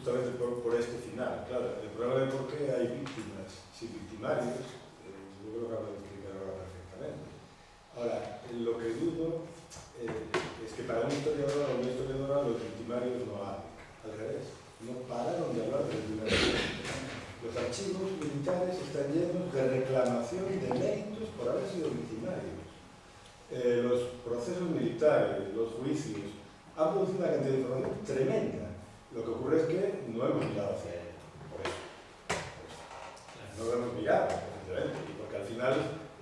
justamente por este final. Claro, el problema de por qué hay víctimas sin victimarios, yo creo que acabo de explicar ahora perfectamente. Ahora, lo que dudo es que para un historiador o una historiadora los victimarios no hablan, al revés, no pararon de hablar de victimarios. Los archivos militares están llenos de reclamación de méritos por haber sido victimarios. Los procesos militares, los juicios, han producido una cantidad de información tremenda. Lo que ocurre es que no hemos mirado hacia ella, por eso. No lo hemos mirado, evidentemente, y porque al final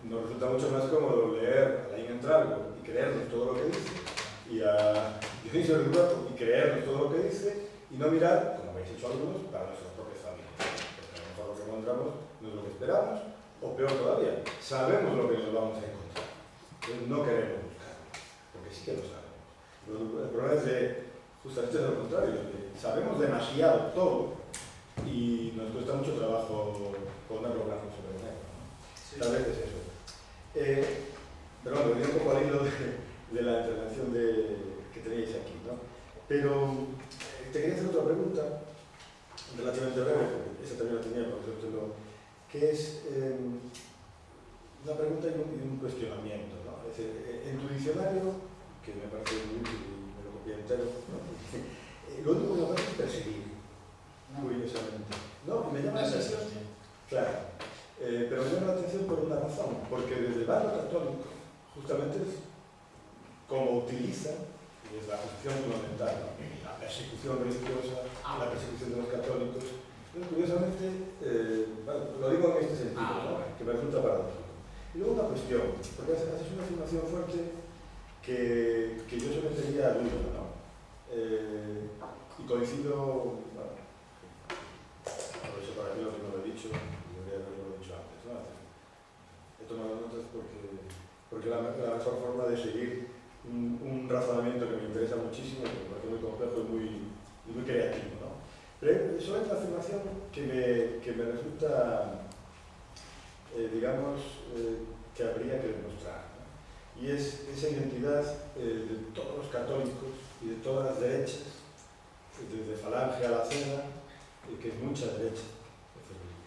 nos resulta mucho más cómodo leer a Laín Entralgo y creernos todo lo que dice, y a Dionisio Rigoberto y creernos todo lo que dice, y no mirar, como habéis hecho algunos, para nuestras propias familias. Porque a lo mejor lo que encontramos no es lo que esperamos, o peor todavía, sabemos lo que nos vamos a encontrar. Entonces no queremos buscarlo, porque sí que lo sabemos. El problema es justamente lo contrario, sabemos demasiado todo y nos cuesta mucho trabajo ponerlo blanco sobre negro. Sí. Tal vez es eso. Pero bueno, venía un poco al hilo de la intervención que tenéis aquí, ¿no? Pero te quería hacer otra pregunta, relativamente breve, porque esa también la tenía, por ejemplo, que es una pregunta y un cuestionamiento, ¿no? Es decir, en tu diccionario, que me parece muy útil y me lo copié entero, ¿no? Lo único que me parece es perseguir, curiosamente. ¿No? Me llama la atención, claro, pero me llama la atención por una razón, porque desde el bando católico, justamente es como utiliza, y es la posición fundamental, ¿no? La persecución religiosa, la persecución de los católicos. Entonces, curiosamente, bueno, lo digo en este sentido, ¿no? Que me resulta paradójico. Y luego una cuestión, porque haces una afirmación fuerte que yo sometería a duda, ¿no? Y coincido, bueno, por eso para mí lo que no lo he dicho, debería haberlo dicho antes, ¿no? He tomado notas porque la mejor forma de seguir un razonamiento que me interesa muchísimo, que me parece muy complejo y muy creativo, ¿no? Pero eso es una afirmación que me resulta, digamos, que habría que demostrar, ¿no? Y es esa identidad de todos los católicos y de todas las derechas, desde Falange a la Cena, que es mucha derecha.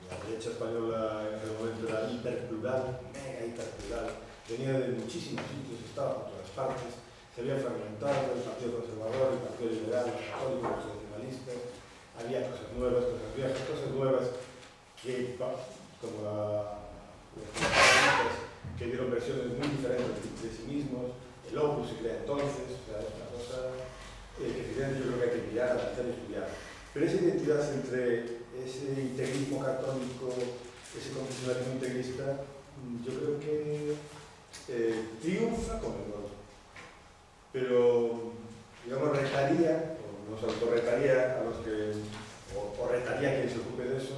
La derecha española en aquel momento era hiperplural, mega hiperplural, venía de muchísimos sitios, estaba por todas partes, se había fragmentado el Partido Conservador, el Partido Liberal, los católicos, los nacionalistas, había cosas nuevas, cosas viejas, cosas nuevas que, como que dieron versiones muy diferentes de sí mismos, el Opus se crea entonces, o sea, es una cosa que efectivamente yo creo que hay que mirar, analizar y estudiar. Pero esa identidad entre ese integrismo católico, ese confesionalismo integrista, yo creo que triunfa con el otro. Pero, digamos, retaría, o nos autorretaría a los que, o retaría a quien se ocupe de eso,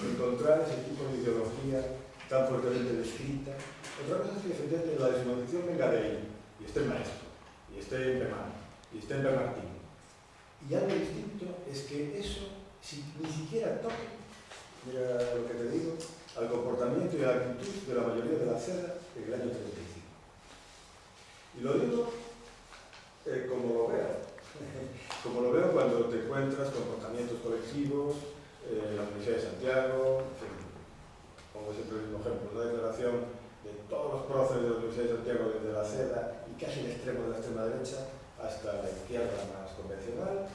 encontrar ese tipo de ideología tan fuertemente descrita. Otra cosa es que efectivamente la deshumanización venga de él, y esté en Maestro, y esté en Bemán, y esté en Bernardino. Y algo distinto es que eso ni siquiera toque, mira lo que te digo, al comportamiento y a la actitud de la mayoría de la seda en el año 35. Y lo digo como lo veo cuando te encuentras comportamientos colectivos, la Universidad de Santiago, en fin, pongo siempre el mismo ejemplo, una declaración de todos los próceres de la Universidad de Santiago desde la seda y casi el extremo de la extrema derecha hasta la izquierda más convencional,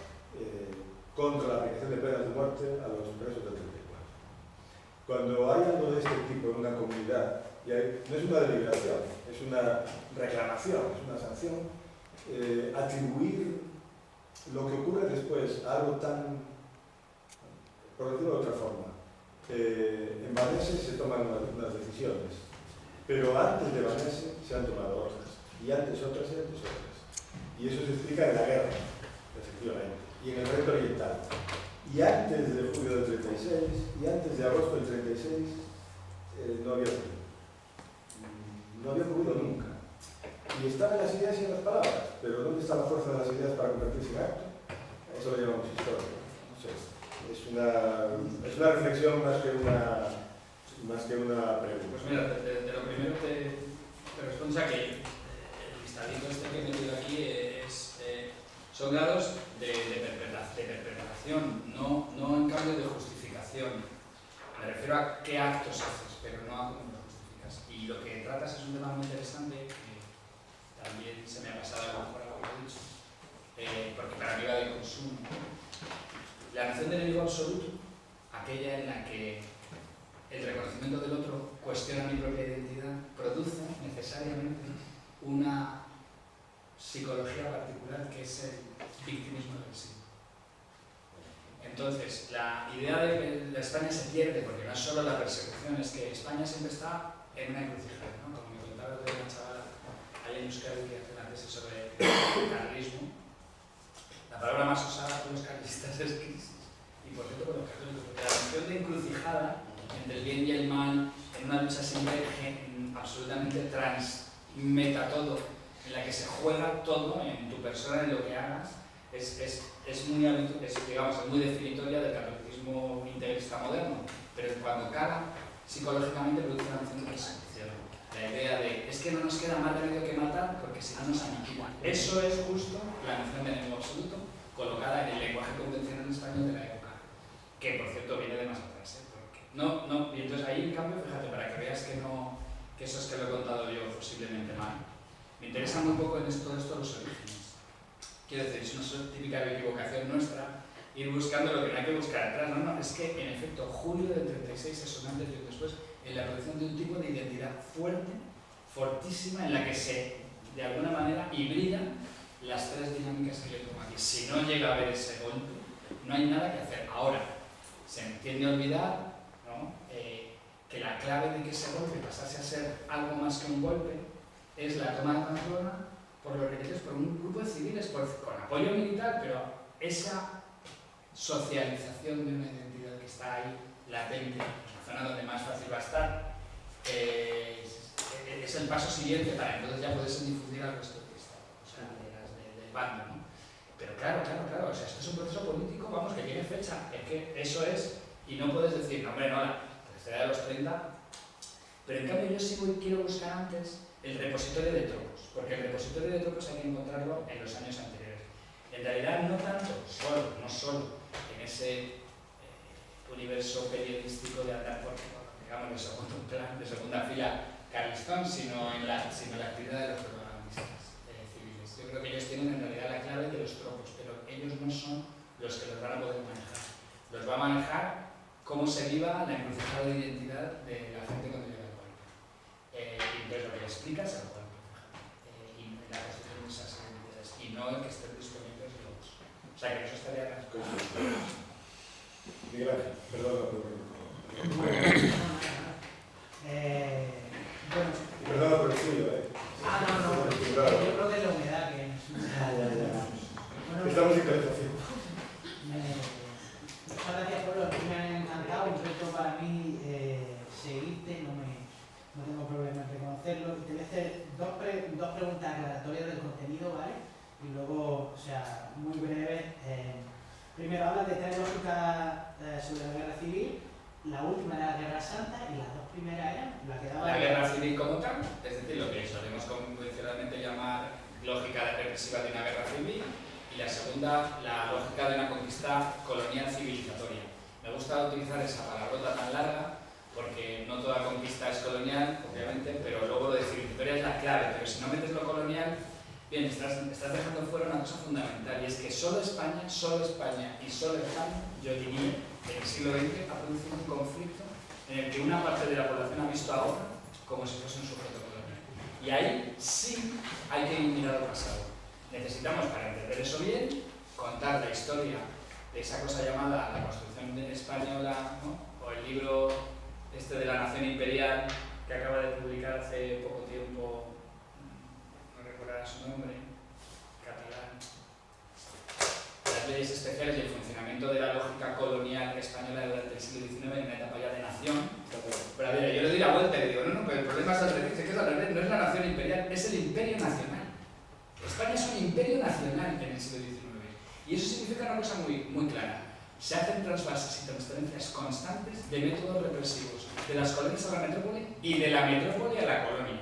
contra la aplicación de penas de muerte a los presos del 34. Cuando hay algo de este tipo en una comunidad, y no es una deliberación, es una reclamación, es una sanción, atribuir lo que ocurre después a algo tan, por decirlo de otra forma, en Vanese se toman unas decisiones, pero antes de Vanese se han tomado otras, y antes otras y antes otras. Y eso se explica en la guerra, efectivamente, y en el frente oriental. Y antes de julio del 36, y antes de agosto del 36, no había ocurrido. No había ocurrido nunca. Y estaban las ideas y en las palabras, pero ¿dónde está la fuerza de las ideas para convertirse en acto? Eso lo llamamos historia. No sé. Es una reflexión más que una pregunta. Pues mira, de lo primero te respondes a que el listadito este que he metido aquí son grados de perpetración, no no en cambio de justificación. Me refiero a qué actos haces, pero no a cómo los justificas. Y lo que tratas es un tema muy interesante, que también se me ha pasado a lo mejor algo que he dicho, porque para mí va de consumo. La noción de enemigo absoluto, aquella en la que el reconocimiento del otro cuestiona mi propia identidad, produce necesariamente una psicología particular que es el victimismo regresivo. Entonces, la idea de que la España se pierde, porque no es solo la persecución, es que España siempre está en una encrucijada, ¿no? Como me contaba de una chavala allá en Euskadi que hace una tesis sobre el carlismo. La palabra más usada por los carlistas es crisis, y por cierto por los católicos, porque la noción de encrucijada entre el bien y el mal, en una lucha siempre absolutamente transmeta todo, en la que se juega todo en tu persona, en lo que hagas, es muy definitoria del catolicismo integrista moderno, pero cuando cala psicológicamente produce una noción de persecución. La idea de, es que no nos queda más remedio que matar porque si no nos aniquilan. Eso es justo la noción de enemigo absoluto colocada en el lenguaje convencional español de la época, que por cierto viene de más atrás, y entonces ahí en cambio, fíjate, para que veas que eso es que lo he contado yo posiblemente mal, me interesa muy poco en todo esto los orígenes. Quiero decir, es una típica equivocación nuestra ir buscando lo que no hay que buscar atrás. No, es que en efecto julio del 36 es un antes y un después en la producción de un tipo de identidad fuerte, fortísima, en la que se, de alguna manera, hibridan las tres dinámicas que yo tomo aquí. Si no llega a haber ese golpe, no hay nada que hacer. Ahora, se tiende a olvidar, ¿no? Que la clave de que ese golpe pasase a ser algo más que un golpe es la toma de Pamplona por los religiosos, por un grupo de civiles, con apoyo militar, pero esa socialización de una identidad que está ahí latente, la zona donde más fácil va a estar, es el paso siguiente para entonces ya poderse difundir al resto del Estado, o sea, del bando, ¿no? Pero claro, o sea, esto es un proceso político, vamos, que tiene fecha, es que eso es, y no puedes decir, no, hombre, no, la tercera de los 30, pero en cambio yo sí quiero buscar antes el repositorio de tropos, porque el repositorio de tropos hay que encontrarlo en los años anteriores. En realidad no tanto, no solo en ese universo periodístico de andar por, digamos, de segundo plan, de segunda fila carlistón, sino en la actividad de los propagandistas civiles. Yo creo que ellos tienen en realidad la clave de los tropos, pero ellos no son los que los van a poder manejar. Los va a manejar cómo se viva la encrucijada de identidad de la gente cuando llega al golpe. Y entonces lo que le explica es el golpe, y la construcción de esas identidades, y no el que estén disponibles los. O sea que eso estaría más cosas. Miguel Ángel, perdón. Bueno. Perdón por el tuyo, No, yo creo que es la humedad que bueno, estamos en calefacción. Muchas gracias por lo que me han encantado. Un reto para mí seguirte, no tengo problema en reconocerlo. Te voy a hacer dos preguntas aclaratorias del contenido, ¿vale? Y luego, o sea, muy breve. Primero, hablas de tres lógicas sobre la guerra civil. La última era la Guerra Santa y las dos primeras eran la que daba... La guerra civil como tal, es decir, lo que solemos convencionalmente llamar lógica represiva de una guerra civil, y la segunda, la lógica de una conquista colonial civilizatoria. Me gusta utilizar esa palabrota tan larga porque no toda conquista es colonial, obviamente, pero luego lo de civilizatoria es la clave, pero si no metes lo colonial, bien, estás dejando fuera una cosa fundamental, y es que solo España y solo España, yo diría, en el siglo XX ha producido un conflicto en el que una parte de la población ha visto a otra como si fuese un sujeto colonial. Y ahí sí hay que mirar al pasado. Necesitamos, para entender eso bien, contar la historia de esa cosa llamada la Constitución española, ¿no? O el libro este de la Nación Imperial que acaba de publicar hace poco tiempo, no recordará su nombre, catalán. Las leyes especiales y el funcionamiento de la lógica colonial española durante el siglo XIX en una etapa ya de nación. Pero a ver, yo le doy la vuelta y le digo, no, pero el problema es al revés, es que es al revés, no es la nación imperial, es el imperio nacional. España es un imperio nacional en el siglo XIX. Y eso significa una cosa muy clara. Se hacen trasvases y transferencias constantes de métodos represivos de las colonias a la metrópoli y de la metrópoli a la colonia.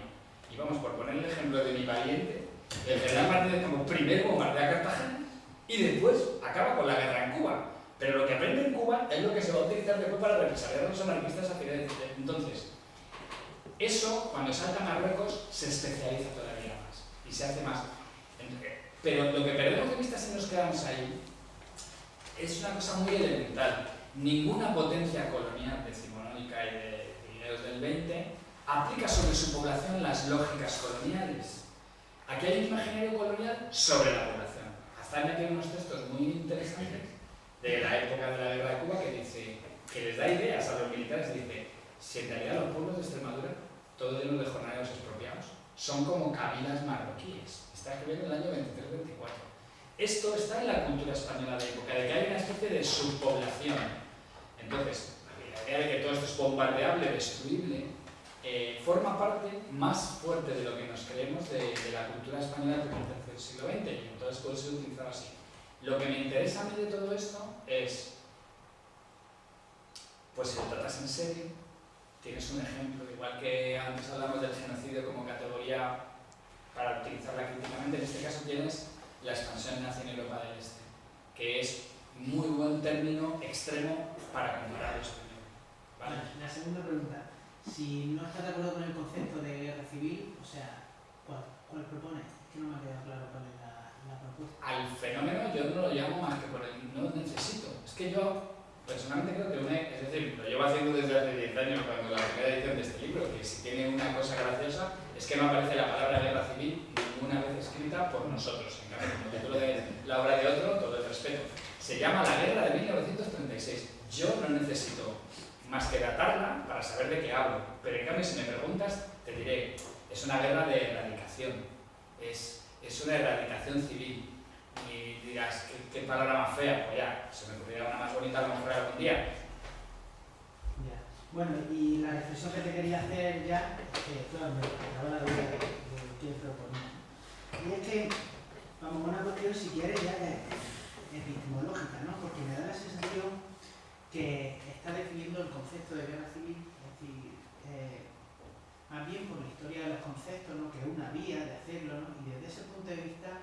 Y vamos, por poner el ejemplo de mi pariente, el general Martínez Campos primero bombardea Cartagena y después acaba con la guerra en Cuba. Pero lo que aprende en Cuba es lo que se va a utilizar después para represaliar a los anarquistas a finales de... Entonces, eso, cuando salta a Marruecos, se especializa todavía más y se hace más. Pero lo que perdemos de vista si nos quedamos ahí es una cosa muy elemental. Ninguna potencia colonial decimonónica y de Pirineos del 20 aplica sobre su población las lógicas coloniales. Aquí hay un imaginario colonial sobre la población. Azania tiene unos textos muy interesantes de la época de la guerra de Cuba que les da ideas a los militares. Dice, si en realidad los pueblos de Extremadura, todos llenos de jornaleros expropiados, son como cabilas marroquíes. Está escribiendo en el año 23-24. Esto está en la cultura española de época, de que hay una especie de subpoblación. Entonces, la idea de que todo esto es bombardeable, destruible, forma parte más fuerte de lo que nos creemos de la cultura española del siglo XX, y entonces puede ser utilizado así. Lo que me interesa a mí de todo esto es, pues si lo tratas en serio, tienes un ejemplo, igual que antes hablamos del genocidio como categoría para utilizarla críticamente, en este caso tienes la expansión nazi en Europa del Este, que es muy buen término extremo para comparar los primeros. ¿Vale? La segunda pregunta, si no estás de acuerdo con el concepto de guerra civil, o sea, ¿cuál propone? Es que no me ha quedado claro cuál es la propuesta. Al fenómeno yo no lo llamo más que por el no necesito. Es que yo personalmente creo que es decir, lo llevo haciendo desde hace 10 años cuando la primera edición de este libro, que si tiene una cosa graciosa es que no aparece la palabra guerra civil ninguna vez escrita por nosotros. En cambio, como título de la obra de otro, todo el respeto. Se llama La Guerra de 1936. Yo no necesito más que datarla para saber de qué hablo. Pero en cambio, si me preguntas, te diré, es una guerra de erradicación. Es una erradicación civil. Y dirás, ¿qué palabra más fea? Pues ya, se me ocurrirá una más bonita a lo mejor algún día. Ya. Bueno, y la reflexión que te quería hacer ya, claro, me acaba la duda de qué proponía. Y es que, vamos, una cuestión, si quieres, ya epistemológica, ¿no? Porque me da la sensación que está definiendo el concepto de guerra civil, es decir, más bien por la historia de los conceptos, ¿no? Que es una vía de hacerlo, ¿no? Y desde ese punto de vista,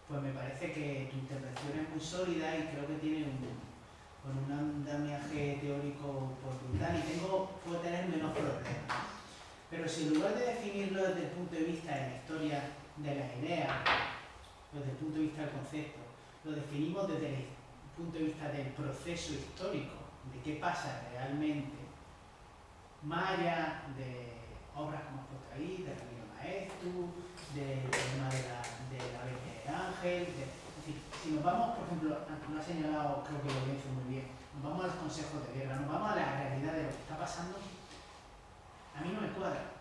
pues me parece que tu intervención es muy sólida y creo que tiene un andamiaje teórico pues, brutal y puedo tener menos problemas. Pero si en lugar de definirlo desde el punto de vista de la historia de las ideas, desde el punto de vista del concepto, lo definimos desde el punto de vista del proceso histórico, de qué pasa realmente, más allá de obras como has puesto ahí, de Ramiro Maeztu, del tema de la Virgen del Ángel, es decir, si nos vamos, por ejemplo, lo ha señalado, creo que lo hizo muy bien, nos vamos a los consejos de guerra, nos vamos a la realidad de lo que está pasando, a mí no me cuadra.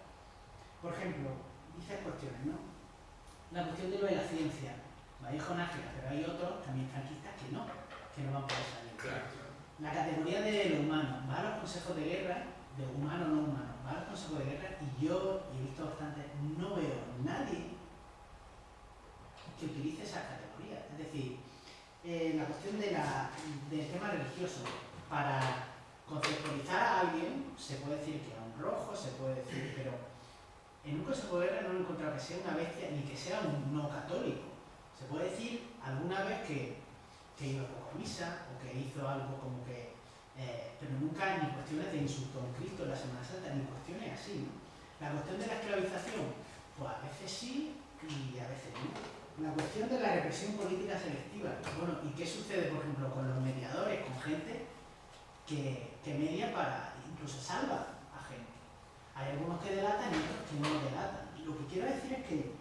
Por ejemplo, dices cuestiones, ¿no? La cuestión de lo de la ciencia, Vallejo Nájera, pero hay otros también franquistas que no van por esa línea. Claro. La categoría de lo humano, va a los consejos de guerra, de humano no humano, va a los consejos de guerra y yo, y he visto bastante, no veo nadie que utilice esa categoría. Es decir, la cuestión del tema religioso, para conceptualizar a alguien, se puede decir que es un rojo, se puede decir, pero en un consejo de guerra no he encontrado que sea una bestia ni que sea un no católico. Se puede decir alguna vez que iba a misa o que hizo algo como que, pero nunca ni cuestiones de insulto a un Cristo en la Semana Santa, ni cuestiones así, ¿no? La cuestión de la esclavización, pues a veces sí y a veces no. La cuestión de la represión política selectiva, bueno, ¿y qué sucede, por ejemplo, con los mediadores, con gente que media para, incluso salva a gente? Hay algunos que delatan y otros que no delatan. Lo que quiero decir es que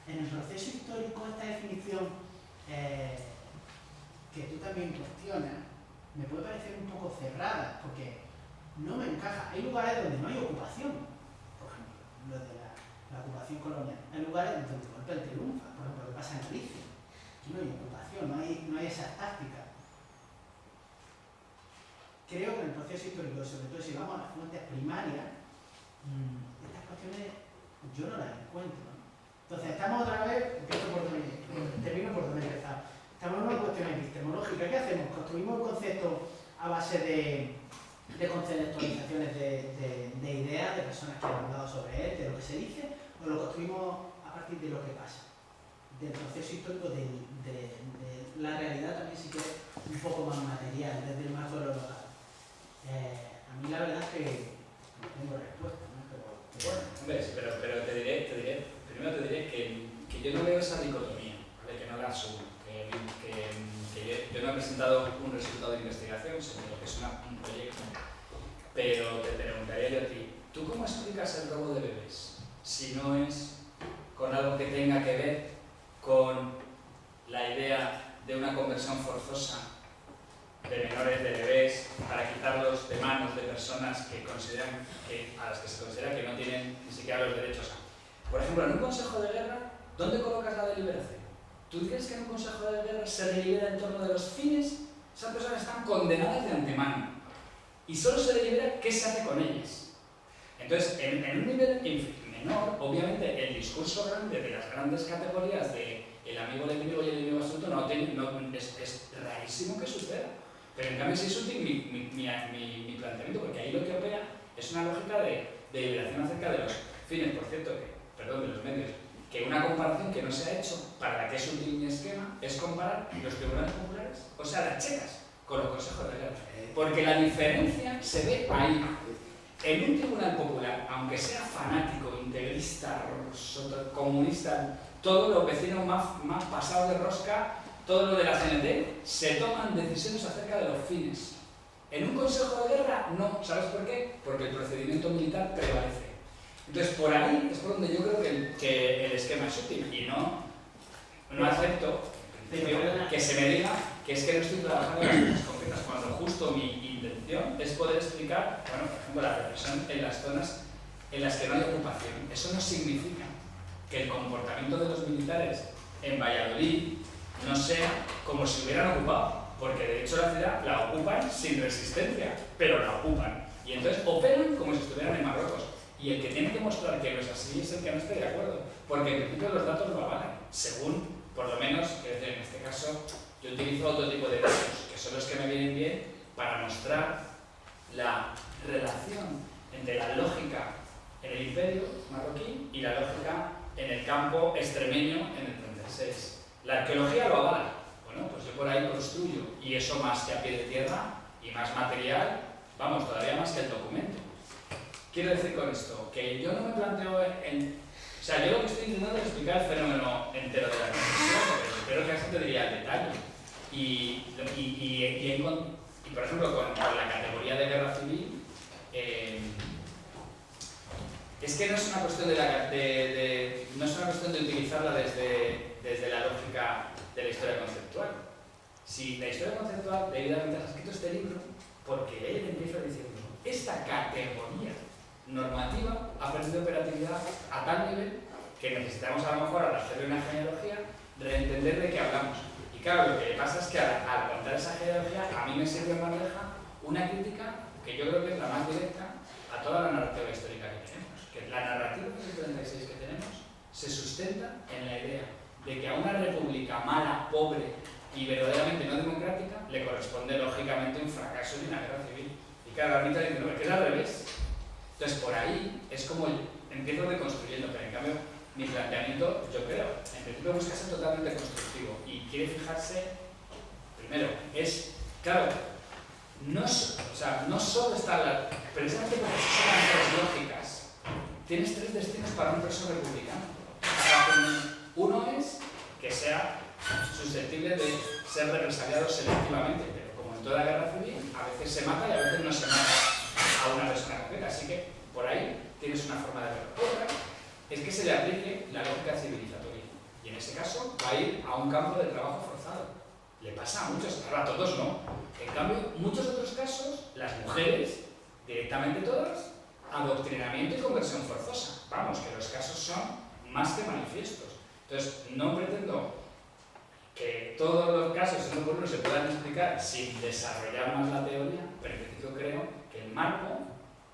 en el proceso histórico esta definición que tú también cuestionas me puede parecer un poco cerrada, porque no me encaja. Hay lugares donde no hay ocupación, por ejemplo, lo de la ocupación colonial. Hay lugares donde el golpe triunfa, por ejemplo, lo que pasa en Galicia. Aquí no hay ocupación, no hay esas tácticas. Creo que en el proceso histórico, sobre todo si vamos a las fuentes primarias, estas cuestiones yo no las encuentro, ¿no? Entonces, estamos otra vez, termino por donde he empezado. Estamos en una cuestión epistemológica. ¿Qué hacemos? ¿Construimos el concepto a base de conceptualizaciones de ideas, de personas que han hablado sobre él, de lo que se dice, o lo construimos a partir de lo que pasa? del proceso histórico, de la realidad también, si quieres, un poco más material, desde el marco de lo local. A mí la verdad es que no tengo respuesta, ¿no? Pero bueno, hombre, pero te diré, primero te diré que yo no veo esa dicotomía, ¿vale? Que no la asumo, que yo no he presentado un resultado de investigación, sino que es un proyecto, pero te preguntaría yo a ti, ¿tú cómo explicas el robo de bebés si no es con algo que tenga que ver con la idea de una conversión forzosa de menores, de bebés, para quitarlos de manos de personas a las que se considera que no tienen ni siquiera los derechos a? Por ejemplo, en un consejo de guerra, ¿dónde colocas la deliberación? ¿Tú crees que en un consejo de guerra se delibera en torno de los fines? Esas personas están condenadas de antemano y solo se delibera qué se hace con ellas. Entonces, en un nivel menor, obviamente el discurso grande de las grandes categorías de el amigo, el enemigo y el enemigo absoluto es rarísimo que suceda. Pero en cambio sí es útil mi planteamiento, porque ahí lo que opera es una lógica de deliberación acerca de los fines, por cierto, de los medios, que una comparación que no se ha hecho para la que es útil mi esquema es comparar los tribunales populares, o sea, las checas, con los consejos de guerra. Porque la diferencia se ve ahí. En un tribunal popular, aunque sea fanático, integrista, comunista, todos los vecinos más pasados de rosca, todo lo de la CNT, se toman decisiones acerca de los fines. En un consejo de guerra, no. ¿Sabes por qué? Porque el procedimiento militar prevalece. Entonces, por ahí es por donde yo creo que el esquema es útil. Y no acepto que se me diga que es que no estoy trabajando en las cosas concretas, cuando justo mi intención es poder explicar, bueno, por ejemplo, la represión en las zonas en las que no hay ocupación. Eso no significa que el comportamiento de los militares en Valladolid no sea como si hubieran ocupado, porque de hecho la ciudad la ocupan sin resistencia, pero la ocupan. Y entonces operan como si estuvieran en Marruecos. Y el que tiene que mostrar que no es así es el que no esté de acuerdo, porque en principio los datos lo avalan, según, por lo menos, en este caso, yo utilizo otro tipo de datos, que son los que me vienen bien para mostrar la relación entre la lógica en el imperio marroquí y la lógica en el campo extremeño en el 36. La arqueología lo avala. Bueno, pues yo por ahí construyo, y eso más que a pie de tierra y más material, vamos, todavía más que el documento. Quiero decir con esto, que yo no me planteo o sea, yo lo que estoy intentando es explicar el fenómeno entero de la construcción, pero que así te diría el detalle. Y por ejemplo, con la categoría de guerra civil, es que no es una cuestión no es una cuestión de utilizarla desde la lógica de la historia conceptual. Si la historia conceptual debidamente has escrito este libro, porque él empieza diciendo, esta categoría normativa ha perdido operatividad a tal nivel que necesitamos a lo mejor, al hacerle una genealogía, reentender de qué hablamos. Y claro, lo que pasa es que al contar esa genealogía, a mí me sirve en bandeja una crítica que yo creo que es la más directa a toda la narrativa histórica que tenemos. Que la narrativa del 36 que tenemos se sustenta en la idea de que a una república mala, pobre y verdaderamente no democrática le corresponde lógicamente un fracaso y una guerra civil. Y claro, a mí también diciendo que es al revés. Entonces, por ahí es como empiezo reconstruyendo, pero en cambio, mi planteamiento, yo creo, en principio busca ser totalmente constructivo y quiere fijarse, primero, claro, no solo está precisamente porque son las tres lógicas, tienes tres destinos para un preso republicano. Uno es que sea susceptible de ser represaliado selectivamente, pero como en toda guerra civil, a veces se mata y a veces no se mata a una persona concreta, así que por ahí tienes una forma de verlo. Otra es que se le aplique la lógica civilizatoria, y en ese caso va a ir a un campo de trabajo forzado. Le pasa a muchos, ahora a todos no. En cambio, en muchos otros casos, las mujeres, directamente todas, adoctrinamiento y conversión forzosa. Vamos, que los casos son más que manifiestos. Entonces, no pretendo que todos los casos uno por uno se puedan explicar sin desarrollar más la teoría, pero en principio creo que el marco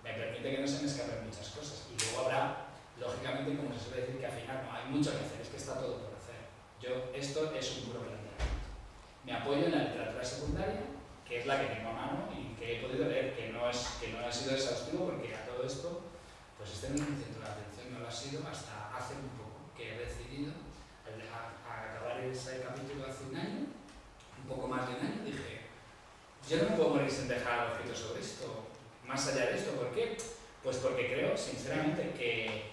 me permite que no se me escapen muchas cosas. Y luego habrá, lógicamente, como se suele decir, que al final no hay mucho que hacer, es que está todo por hacer. Esto es un puro planteamiento. Me apoyo en la literatura secundaria, que es la que tengo a mano y que he podido leer, que no ha sido exhaustivo, porque a todo esto, pues este no es un centro de atención, no lo ha sido hasta hace un poco, que he decidido a ese capítulo hace un año, un poco más de un año, dije, yo no me puedo morir sin dejar algo escrito sobre esto, más allá de esto. ¿Por qué? Pues porque creo, sinceramente, que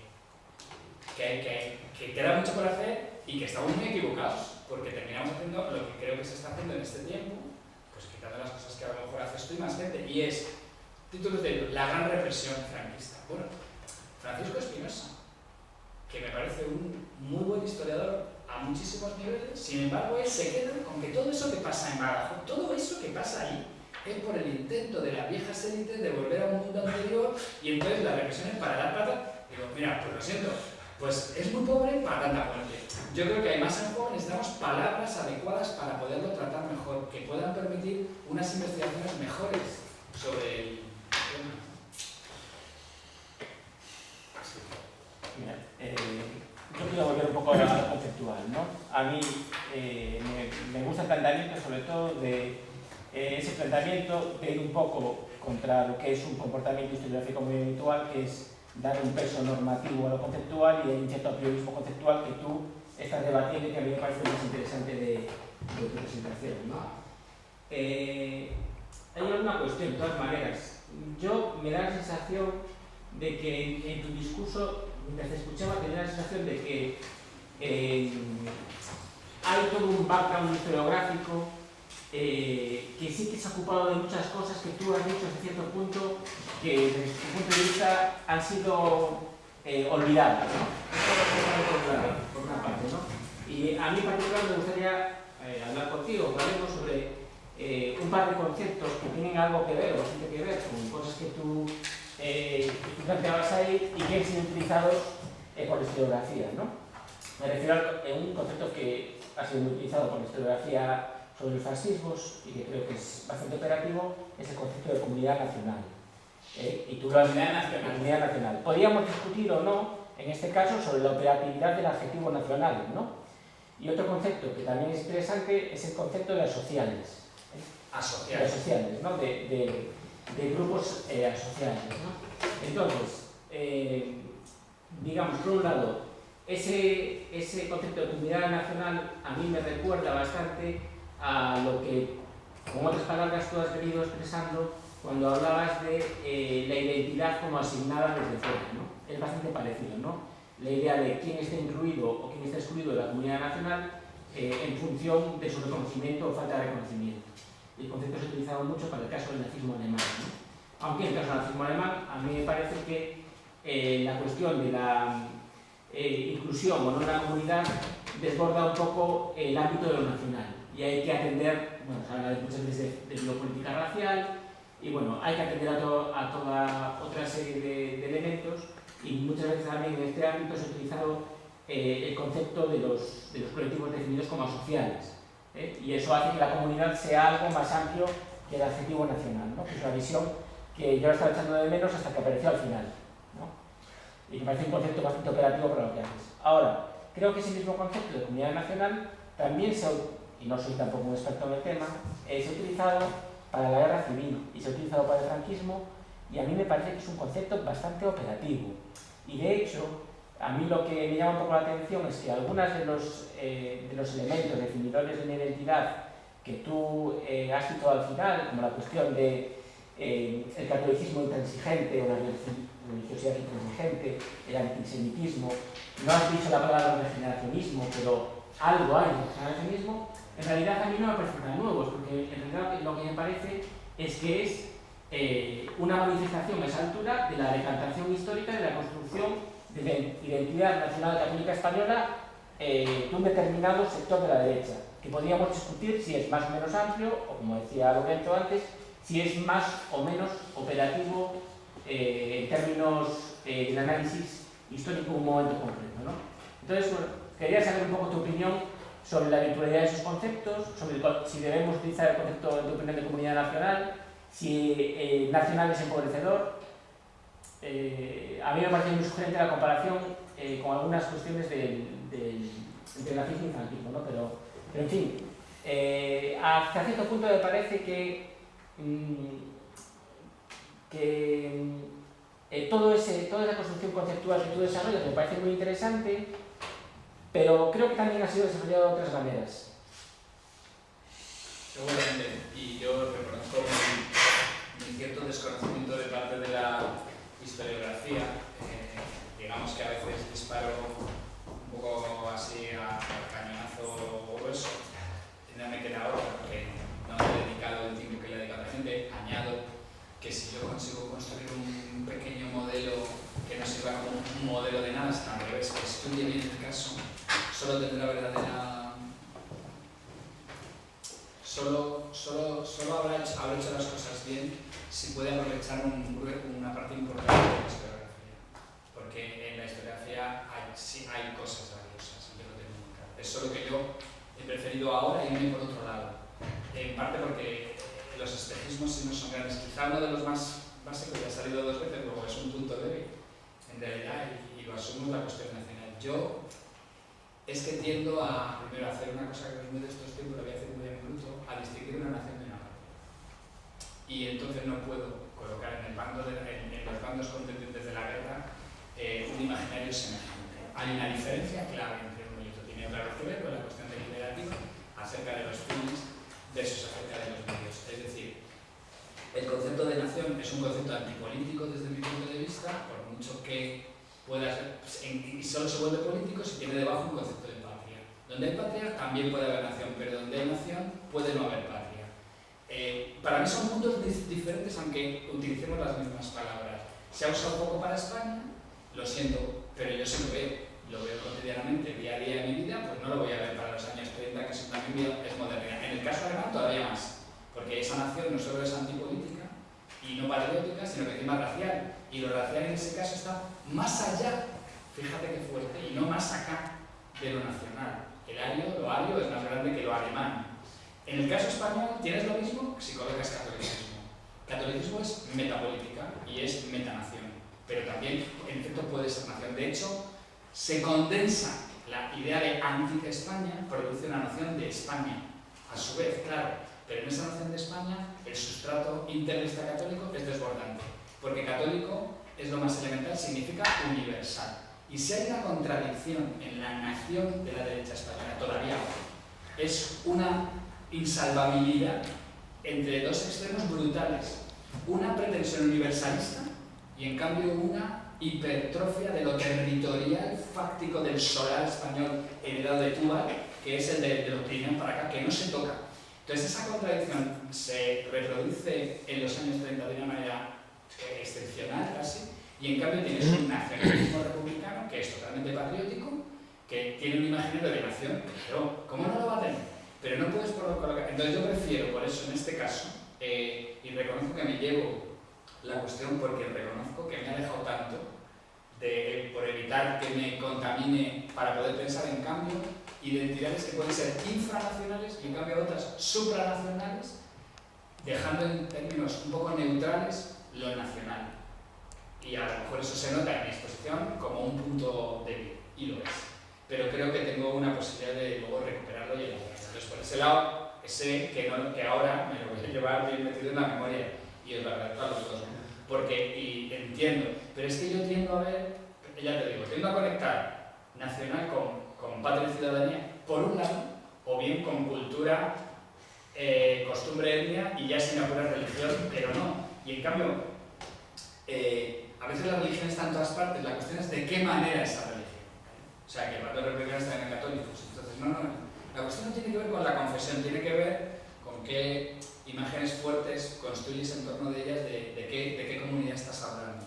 queda mucho por hacer y que estamos muy equivocados, porque terminamos haciendo lo que creo que se está haciendo en este tiempo, pues quitando las cosas que a lo mejor haces tú y más gente, y es títulos de La gran represión franquista. Bueno, Francisco Espinosa, que me parece un muy buen historiador a muchísimos niveles, sin embargo él se queda con que todo eso que pasa en Badajoz, todo eso que pasa ahí, es por el intento de las viejas élites de volver a un mundo anterior, y entonces la represión es para dar plata. Digo, mira, pues lo siento, pues es muy pobre para tanta muerte. Yo creo que además en juego necesitamos palabras adecuadas para poderlo tratar mejor, que puedan permitir unas investigaciones mejores sobre el tema. Mira, yo quiero volver un poco a lo conceptual, ¿no? A mí me gusta el planteamiento, sobre todo de ese planteamiento de ir un poco contra lo que es un comportamiento historiográfico muy habitual, que es dar un peso normativo a lo conceptual, y hay un cierto apriorismo conceptual que tú estás debatiendo y que a mí me parece más interesante de tu presentación, ¿no? Hay alguna cuestión, de todas maneras. Yo me da la sensación de que en tu discurso, mientras te escuchaba, tenía la sensación de que hay todo un background historiográfico que sí que se ha ocupado de muchas cosas que tú has dicho hasta cierto punto que desde tu punto de vista han sido olvidadas, ¿no? Por una parte, ¿no? Y a mí en particular me gustaría hablar contigo, que hablemos sobre un par de conceptos que tienen algo que ver o bastante que ver con cosas que tú planteabas ahí y que han sido utilizados por la historiografía, ¿no? Me refiero a un concepto que ha sido muy utilizado por la historiografía sobre los fascismos y que creo que es bastante operativo, es el concepto de comunidad nacional. Y tú lo has mencionado, comunidad nacional. Podríamos discutir o no, en este caso, sobre la operatividad del adjetivo nacional, ¿no? Y otro concepto que también es interesante es el concepto de asociales. Asociales. Asociales, ¿no? De grupos asociales, ¿no? Entonces, digamos, por un lado, ese concepto de comunidad nacional a mí me recuerda bastante a lo que, con otras palabras, tú has venido expresando cuando hablabas de la identidad como asignada desde fuera, ¿no? Es bastante parecido, ¿no? La idea de quién está incluido o quién está excluido de la comunidad nacional en función de su reconocimiento o falta de reconocimiento. El concepto se ha utilizado mucho para el caso del nazismo alemán, ¿no? Aunque en el caso del nazismo alemán, a mí me parece que la cuestión de la inclusión o no en la comunidad desborda un poco el ámbito de lo nacional. Y hay que atender, bueno, se habla muchas veces de biopolítica racial, y bueno, hay que atender a toda otra serie de elementos, y muchas veces también en este ámbito se ha utilizado el concepto de los colectivos definidos como asociales, y eso hace que la comunidad sea algo más amplio que el adjetivo nacional, ¿no? Que es una visión que yo la estaba echando de menos hasta que apareció al final, ¿no? Y me parece un concepto bastante operativo para lo que haces. Ahora, creo que ese mismo concepto de comunidad nacional también y no soy tampoco un experto en el tema, se ha utilizado para la guerra civil y se ha utilizado para el franquismo, y a mí me parece que es un concepto bastante operativo. Y de hecho, a mí lo que me llama un poco la atención es que algunos de los elementos definidores de una identidad que tú has citado al final, como la cuestión de el catolicismo intransigente o la religiosidad intransigente, el antisemitismo, no has dicho la palabra regeneracionismo, pero algo hay de regeneracionismo, en realidad a mí no me parecen tan nuevos, porque en realidad lo que me parece es que es una manifestación a esa altura de la decantación histórica de la construcción de la identidad nacional católica española de un determinado sector de la derecha, que podríamos discutir si es más o menos amplio, o como decía Lorenzo antes, si es más o menos operativo en términos del análisis histórico en un momento concreto, ¿no? Entonces, bueno, quería saber un poco tu opinión sobre la virtualidad de esos conceptos, sobre si debemos utilizar el concepto de opinión de comunidad nacional, si nacional es empobrecedor. A mí me parece muy sugerente la comparación con algunas cuestiones entre nazismo y franquismo, ¿no? Pero en fin, hasta cierto punto me parece que toda esa construcción conceptual que tú desarrollas me parece muy interesante, pero creo que también ha sido desarrollado de otras maneras. Seguramente, y yo reconozco mi cierto desconocimiento de parte de la historiografía. Digamos que a veces disparo un poco así a cañonazo grueso, no me queda otra porque no he dedicado el tiempo que le he dedicado a la gente. Añado que si yo consigo construir un pequeño modelo que no sirva como un modelo de nada, sino al revés, que estudie bien el caso, solo tendrá verdadera... Solo habrá hecho las cosas bien si puede aprovechar una parte importante de la historiografía. Porque en la historiografía sí hay cosas valiosas, yo lo tengo muy claro. Es solo que yo he preferido ahora irme por otro lado. En parte porque los espejismos sí no son grandes. Quizá uno de los más básicos, ya ha salido 2 veces, luego es un punto débil, en realidad, y lo asumo, la cuestión nacional. Yo es que tiendo a, primero, a hacer una cosa que es muy de estos tiempos, lo voy a hacer muy en bruto, a distinguir una nación de una parte. Y entonces no puedo colocar en los bandos contendientes de la guerra un imaginario semejante. Hay una diferencia clave entre uno y otro. Tiene claro que ver con la cuestión deliberativa acerca de los fines versus acerca de los medios. Es decir, el concepto de nación es un concepto antipolítico desde mi punto de vista, por mucho que pueda ser, y solo se vuelve político si tiene debajo un concepto de patria. Donde hay patria también puede haber nación, pero donde hay nación puede no haber patria. Para mí son puntos diferentes, aunque utilicemos las mismas palabras. Se ha usado poco para España, lo siento, pero yo sí lo veo cotidianamente, día a día en mi vida, pues no lo voy a ver para los años 30, que es modernidad. En el caso alemán todavía más, porque esa nación no solo es antipolítica y no patriótica, sino que encima racial. Y lo racial en ese caso está más allá, fíjate qué fuerte, y no más acá de lo nacional. Lo ario es más grande que lo alemán. En el caso español tienes lo mismo si colocas catolicismo. Catolicismo es metapolítica y es metanación, pero también en efecto puede ser nación. De hecho, se condensa la idea de anti-España, produce una noción de España, a su vez, claro, pero en esa noción de España el sustrato integrista católico es desbordante, porque católico es lo más elemental, significa universal. Y si hay una contradicción en la nación de la derecha española, todavía es una insalvabilidad entre dos extremos brutales. Una pretensión universalista y en cambio una hipertrofia de lo territorial fáctico del solar español heredado de Cuba, que es el de los Pirineos para acá, que no se toca. Entonces esa contradicción se reproduce en los años 30 de una manera excepcional casi, y en cambio tienes un nacionalismo republicano que es totalmente patriótico, que tiene un imaginario de nación, pero ¿cómo no lo va a tener? Pero no puedes colocar. Entonces yo prefiero, por eso en este caso, y reconozco que me llevo la cuestión porque reconozco que me ha dejado tanto por evitar que me contamine para poder pensar en cambio identidades que pueden ser infranacionales y en cambio otras supranacionales, dejando en términos un poco neutrales lo nacional. Y a lo mejor eso se nota en mi exposición como un punto débil, y lo es. Pero creo que tengo una posibilidad de luego recuperarlo y elaborarlo. Entonces, por ese lado, sé que ahora me lo voy a llevar bien metido en la memoria, y os lo agradezco a los dos, porque entiendo, pero es que yo tiendo a ver, ya te digo, tiendo a conectar nacional con patria y ciudadanía, por un lado, o bien con cultura, costumbre, etnia, y ya sin apurar religión, pero no. Y en cambio, a veces la religión está en todas partes, la cuestión es de qué manera esa religión. O sea, que el valor republicano está en católicos. Entonces, no. La cuestión no tiene que ver con la confesión, tiene que ver con qué imágenes fuertes construyes en torno de ellas, de qué comunidad estás hablando.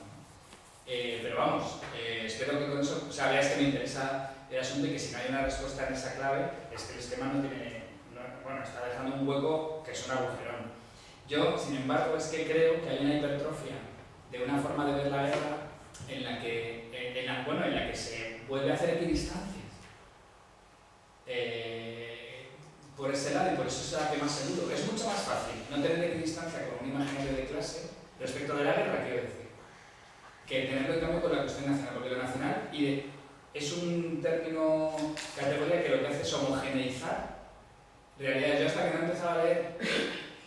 Pero vamos, espero que con eso, o sea, veas que me interesa el asunto y que si no hay una respuesta en esa clave, es que el esquema está dejando un hueco que es un agujerón. Yo, sin embargo, es que creo que hay una hipertrofia de una forma de ver la guerra en la que se vuelve a hacer equidistancias. Por ese lado, y por eso es la que más seguro. Es mucho más fácil no tener equidistancia con un imaginario de clase respecto de la guerra, quiero decir, que tenerlo en cambio con la cuestión nacional, porque lo nacional es un término, categoría que lo que hace es homogeneizar realidad. Yo hasta que no he empezado a leer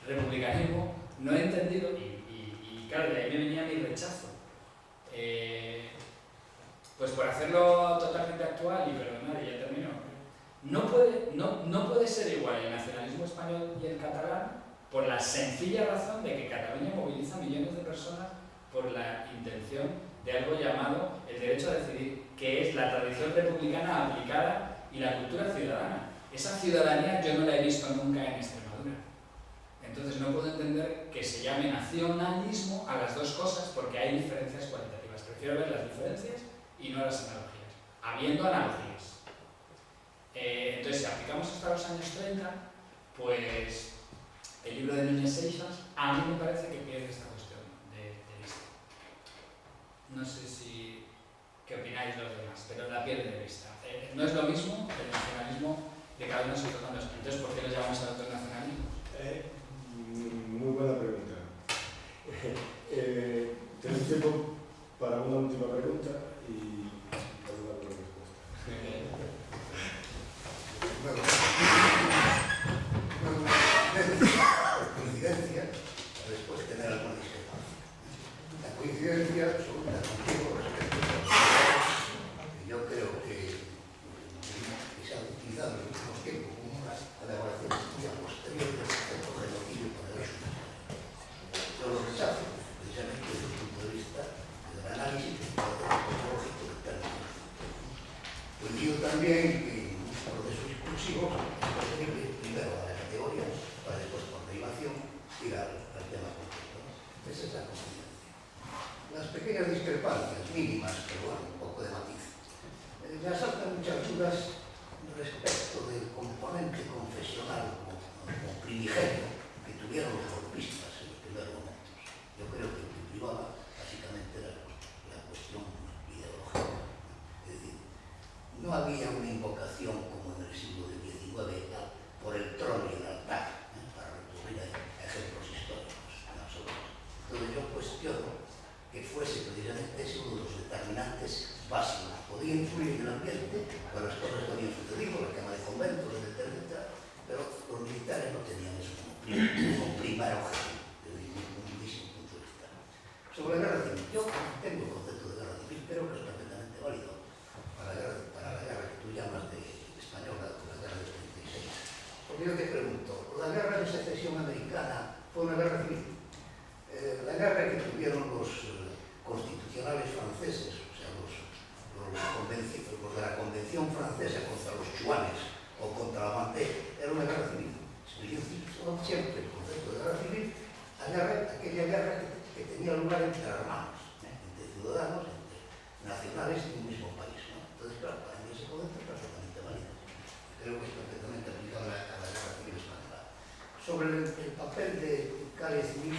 republicanismo no he entendido, y claro, de ahí me venía mi rechazo. Pues por hacerlo totalmente actual, y perdonad, y ya termino, no puede ser igual el nacionalismo español y el catalán por la sencilla razón de que Cataluña moviliza millones de personas por la intención de algo llamado el derecho a decidir, que es la tradición republicana aplicada y la cultura ciudadana. Esa ciudadanía yo no la he visto nunca en Extremadura. Entonces no puedo entender que se llame nacionalismo a las dos cosas porque hay diferencias cualitativas. Prefiero ver las diferencias y no las analogías, habiendo analogías. Entonces, si aplicamos hasta los años 30, pues el libro de Núñez Seixas a mí me parece que pierde esta cuestión de vista. No sé qué opináis los demás, pero la pierde de vista. No es lo mismo el nacionalismo de cada uno se toca en los. Entonces, ¿por qué lo llamamos a otros nacionalismos? Muy buena pregunta. Tenemos tiempo para una última pregunta y alguna respuesta. Coincidencia, después tener alguna discrepancia. La coincidencia absoluta contigo respecto a que yo creo que se ha utilizado en los últimos tiempos como una elaboración de estudia posterior del concepto de genocidio para el resto. Yo lo rechazo precisamente desde el punto de vista del análisis antropológico del término. Coincido también que en un proceso discursivo es preferible primero a la categoría para después por derivación ir al tema concreto. Esa es la coincidencia. Las pequeñas discrepancias mínimas, pero bueno, un poco de matiz. Me asaltan muchas dudas respecto del componente confesional como primigenio que tuvieron los golpistas en los primeros momentos. Yo creo que lo que privaba básicamente era la cuestión ideológica. Es decir, no había una invocación como en el siglo XIX por el trono y el altar, para recurrir a ejemplos históricos en absoluto. Entonces yo cuestiono que fuese precisamente ese uno de los determinantes básicos. Podía influir en el ambiente por las cosas que habían sucedido, la quema de conventos, etc., pero los militares no tenían eso como primer objetivo, desde un mismo punto de vista. Sobre la guerra civil, yo tengo el concepto de guerra civil, creo que es perfectamente válido para la guerra que tú llamas de española, la guerra del 36. Porque yo te pregunto, ¿la guerra de secesión americana fue una guerra civil? La guerra que tuvieron los constitucionales franceses, o sea, los de la Convención Francesa contra los chuanes o contra la Vendée, era una guerra civil. Yo utilizo siempre el concepto de guerra civil, aquella guerra que tenía lugar entre hermanos, entre ciudadanos, entre nacionales de un mismo país. Entonces, claro, para mí ese concepto es perfectamente válido. Creo que es perfectamente aplicable a la guerra civil española. Sobre el papel de Carl Smith,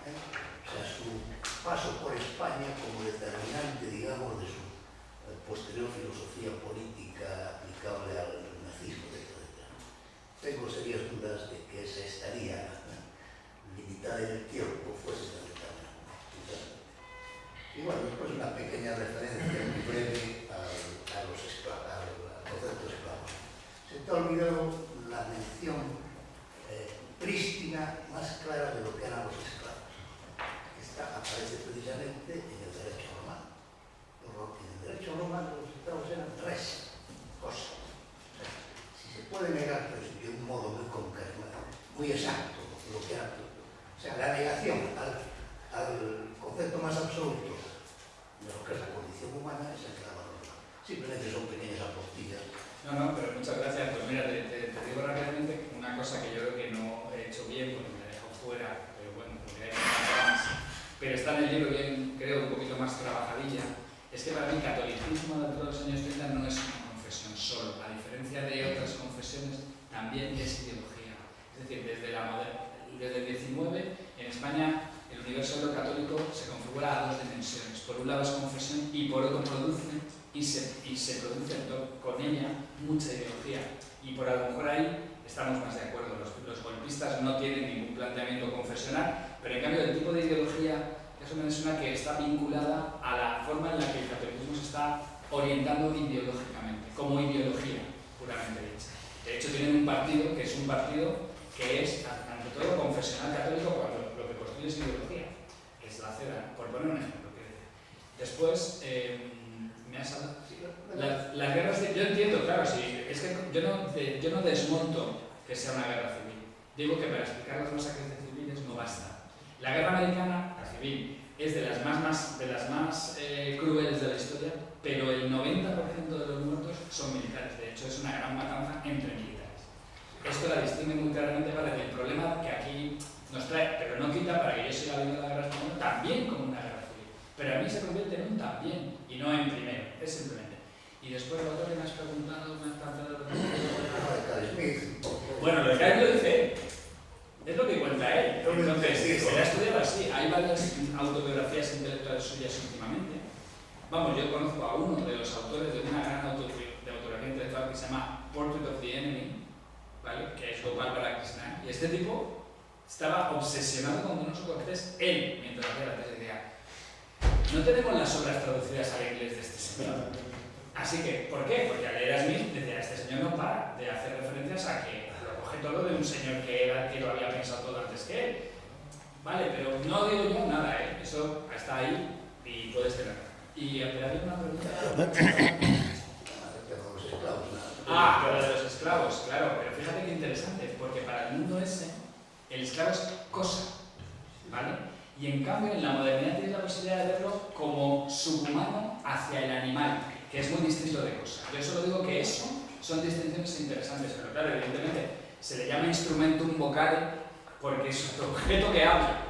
o sea, su paso por España como determinante, digamos, de su posterior filosofía política aplicable al nazismo, etc. Tengo serias dudas de que esa estaría limitada en el tiempo fuese tan determinante. Y bueno, después una pequeña referencia muy breve al concepto de esclavos. Se te ha olvidado la mención prístina más clara de lo que eran los esclavos. Esta aparece precisamente en el derecho romano. En el derecho romano los esclavos eran tres cosas. Si se puede negar, pero de un modo muy concreto, muy exacto, lo que era, o sea, la negación al concepto más absoluto de lo que es la condición humana es el esclavo romano. Simplemente son pequeñas apostillas. No, pero muchas gracias. Pues mira, te digo rápidamente una cosa que yo creo que no he hecho bien porque me he dejado fuera, pero bueno, porque hay que más. Pero está en el libro bien, creo, un poquito más trabajadilla. Es que para mí el catolicismo de todos los años 30 no es una confesión solo. A diferencia de otras confesiones, también es ideología. Es decir, desde el 19, en España, el universo católico se configura a dos dimensiones. Por un lado es confesión y por otro produce y se produce con ella mucha ideología. Y por a lo mejor ahí estamos más de acuerdo. Los golpistas no tienen ningún planteamiento confesional, pero en cambio el tipo de ideología es una que está vinculada a la forma en la que el catolicismo se está orientando ideológicamente, como ideología puramente dicha. De hecho tienen un partido que es ante todo confesional católico cuando lo que construye es ideología, que es la cera, por poner un ejemplo. Después me has hablado. Las guerras yo entiendo, claro, sí, es que yo no desmonto que sea una guerra civil. Digo que para explicar las masacres de civiles no basta. La guerra americana, la civil, es de las más crueles de la historia, pero el 90% de los muertos son militares. De hecho, es una gran matanza entre militares. Esto la distingue muy claramente, ¿vale?, del problema que aquí nos trae, pero no quita para que yo siga viendo la guerra española también como una guerra civil. Pero a mí se convierte en un también y no en primero, es simplemente. Y después lo otro que me has preguntado, me has planteado... Bueno, lo que Carl lo dice, es lo que cuenta él. Entonces, se le ha estudiado así. Hay varias autobiografías intelectuales suyas últimamente. Vamos, yo conozco a uno de los autores de una gran autobiografía intelectual que se llama Portrait of the Enemy, ¿vale?, que es Gopal Balakrishnan. Y este tipo estaba obsesionado con Donoso Cortés, él, mientras hacía la tesis, decía: no tenemos las obras traducidas al inglés de este señor. Así que, ¿por qué? Porque al leer a Smith decía: este señor no para de hacer referencias a que lo coge todo de un señor que lo había pensado todo antes que él. Vale, pero no digo yo nada, ¿eh? Eso está ahí y puedes tener. Y había una pregunta. Pero de los esclavos, claro, pero fíjate qué interesante, porque para el mundo ese, el esclavo es cosa, ¿vale? Y en cambio, en la modernidad tienes la posibilidad de verlo como subhumano hacia el animal, que es muy distinto de cosa. Yo solo digo que eso son distinciones interesantes, pero claro, evidentemente se le llama instrumentum vocare porque es un objeto que habla.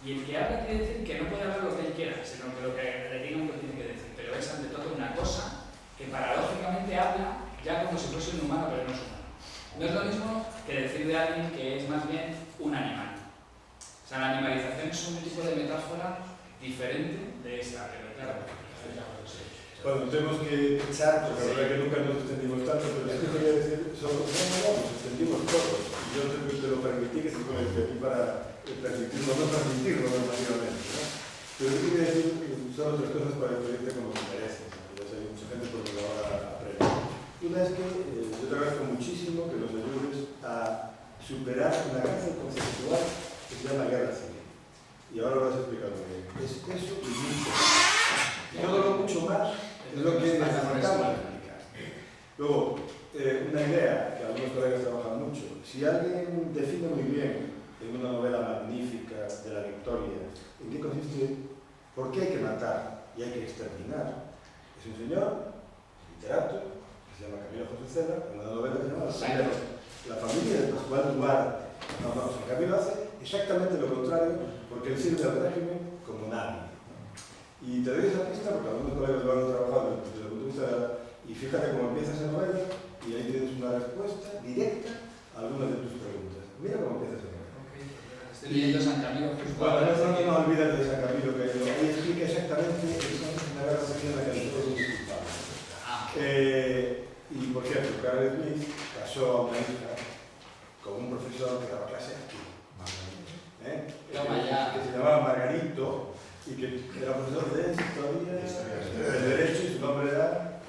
Y el que habla quiere decir que no puede hablar lo que él quiera, sino que lo que le digan lo tiene que decir. Pero es ante todo una cosa que paradójicamente habla ya como si fuese un humano, pero no es humano. No es lo mismo que decir de alguien que es más bien un animal. O sea, la animalización es un tipo de metáfora diferente de esta, pero claro. Bueno, tenemos que echar, porque la verdad que nunca nos extendimos tanto, pero es que quería decir, solo nos extendimos todos. Y yo te lo permití, que se conecte aquí para transmitirlo, no transmitirlo normativamente, ¿no? Pero yo quería decir son otras cosas para experiencia como intereses, ¿no? Ya sé, hay mucha gente por lo que ahora aprende. Una es que yo te agradezco muchísimo que nos ayudes a superar una cárcel conceptual que se llama guerra civil. Y ahora lo vas a explicar bien. Es eso y mucho más. Todo lo mucho más es lo que necesitamos explicar. Luego, una idea que algunos colegas trabajan mucho. Si alguien define muy bien en una novela magnífica de la Victoria en qué consiste, por qué hay que matar y hay que exterminar, es un señor, literato, que se llama Camilo José Cela, en una novela que se llama La familia de Pascual Duarte. No, Camilo hace exactamente lo contrario porque él sirve al régimen como nadie. Y te doy esa pista porque algunos colegas lo han trabajado desde el punto de vista y fíjate cómo empieza esa novela y ahí tienes una respuesta directa a algunas de tus preguntas. Mira cómo empieza esa novela. Estoy leyendo San Camilo justo. Bueno, no olvídate de San Camilo, que ahí explica exactamente una guerra civil en la que todos somos culpables. Y por cierto, Carl Smith casó a una hija con un profesor que daba clase aquí, que se llamaba Margarito y que era profesor de historia, de derecho, y su nombre era,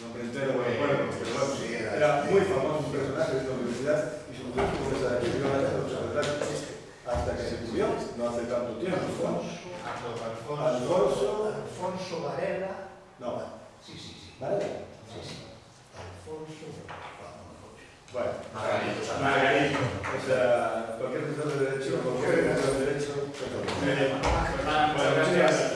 nombre entero, bueno, pero era muy famoso, un personaje de esta universidad, y su mujer tuvo que estar aquí, hasta que se murió, no hace tanto tiempo. Alfonso Varela. No. Sí. ¿Varela? Sí. Alfonso. Bueno, Margarito. O sea, cualquier profesor de derecho, cualquier profesor de derecho, Muchas gracias.